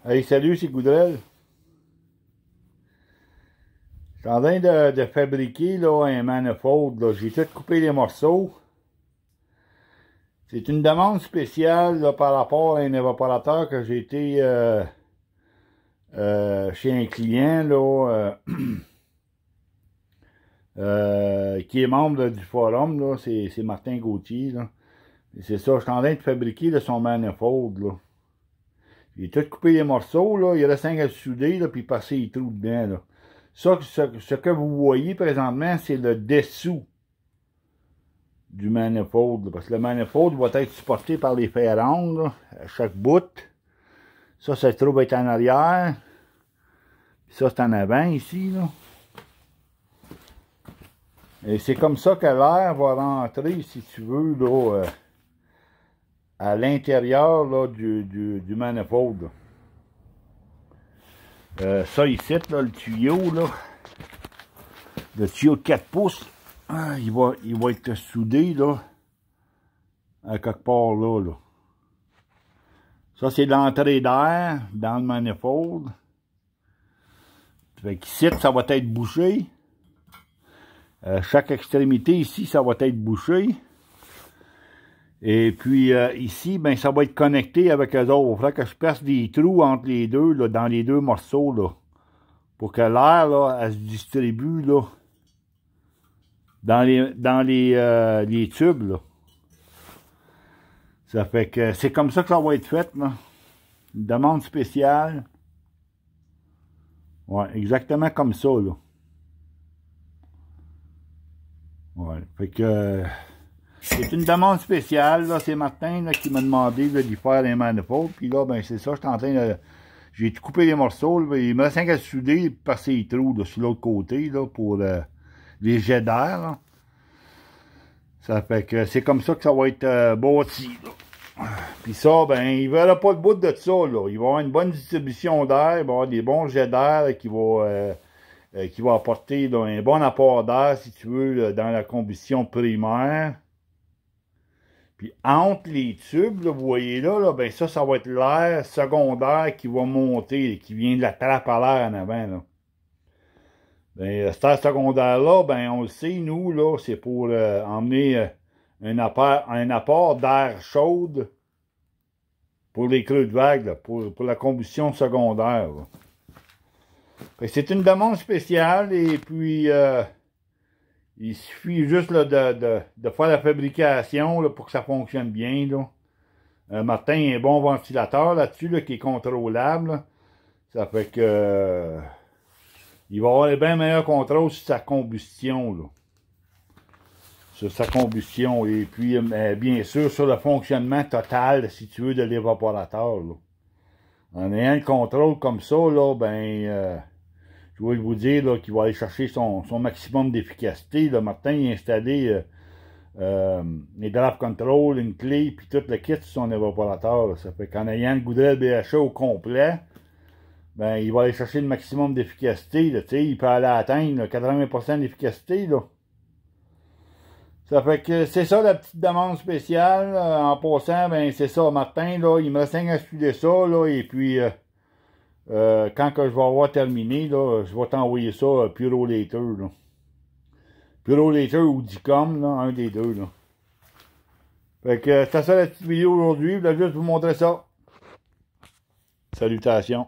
Hey, salut, c'est Goudrel. Je suis en train de fabriquer là, un manifold. J'ai tout coupé les morceaux. C'est une demande spéciale là, par rapport à un évaporateur que j'ai été chez un client là, qui est membre là, du forum. Là, c'est Martin Gauthier. C'est ça, je suis en train de fabriquer là, son manifold. Là. J'ai tout coupé les morceaux. Là, il reste 5 à souder là, puis passer les trous dedans. Là. Ça, ce que vous voyez présentement, c'est le dessous du manifold. Parce que le manifold va être supporté par les ferranges à chaque bout. Ça se trouve être en arrière. Puis ça, c'est en avant ici. Là. Et c'est comme ça que l'air va rentrer, si tu veux, là, à l'intérieur du manifold. Ça ici, là, le tuyau, là, le tuyau de 4 pouces, il va être soudé, là, à quelque part là. Ça, c'est l'entrée d'air dans le manifold. Fait qu'ici, ça va être bouché. Chaque extrémité ici, ça va être bouché. Et puis ici, ben ça va être connecté avec eux autres. Il faudra que je perce des trous entre les deux, là, dans les deux morceaux, là, pour que l'air, là, elle se distribue, là, dans les tubes, là. Ça fait que c'est comme ça que ça va être fait, là. Une demande spéciale. Ouais, exactement comme ça, là. Ouais, fait que c'est une demande spéciale, là. C'est Martin là, qui m'a demandé là, d'y faire un manifold. Puis là, ben c'est ça, je suis en train de. J'ai tout coupé les morceaux, là, il me reste à souder et passer les trous là, sur l'autre côté là, pour les jets d'air. Là. Ça fait que c'est comme ça que ça va être bâti. Là. Puis ça, ben, il ne verra pas le bout de ça, là. Il va y avoir une bonne distribution d'air, il va y avoir des bons jets d'air qui va apporter là, un bon apport d'air, si tu veux, là, dans la combustion primaire. Puis entre les tubes, là, vous voyez là, ben ça va être l'air secondaire qui va monter, qui vient de la trappe à l'air en avant, là. Ben, cet air secondaire-là, ben, on le sait, nous, là, c'est pour emmener un apport d'air chaude pour les creux de vague, là, pour la combustion secondaire. C'est une demande spéciale et puis il suffit juste là, de faire la fabrication là, pour que ça fonctionne bien. Là. Martin a un bon ventilateur là-dessus là, qui est contrôlable. Là. Ça fait que il va avoir un bien meilleur contrôle sur sa combustion. Là. Sur sa combustion et puis bien sûr sur le fonctionnement total, si tu veux, de l'évaporateur. En ayant le contrôle comme ça, là, ben je vais vous dire qu'il va aller chercher son maximum d'efficacité. Martin il a installé les draft control, une clé, puis tout le kit sur son évaporateur. Là. Ça fait qu'en ayant le Goudrel BHA au complet, ben il va aller chercher le maximum d'efficacité. Il peut aller atteindre 80% d'efficacité. Ça fait que c'est ça la petite demande spéciale. En passant, ben c'est ça, Martin, là, il me reste à suivre ça, là, et puis quand que je vais avoir terminé, là, je vais t'envoyer ça Purolator. Purolator ou Dicom, là, un des deux. Là. Fait que c'est ça la petite vidéo aujourd'hui. Je voulais juste vous montrer ça. Salutations.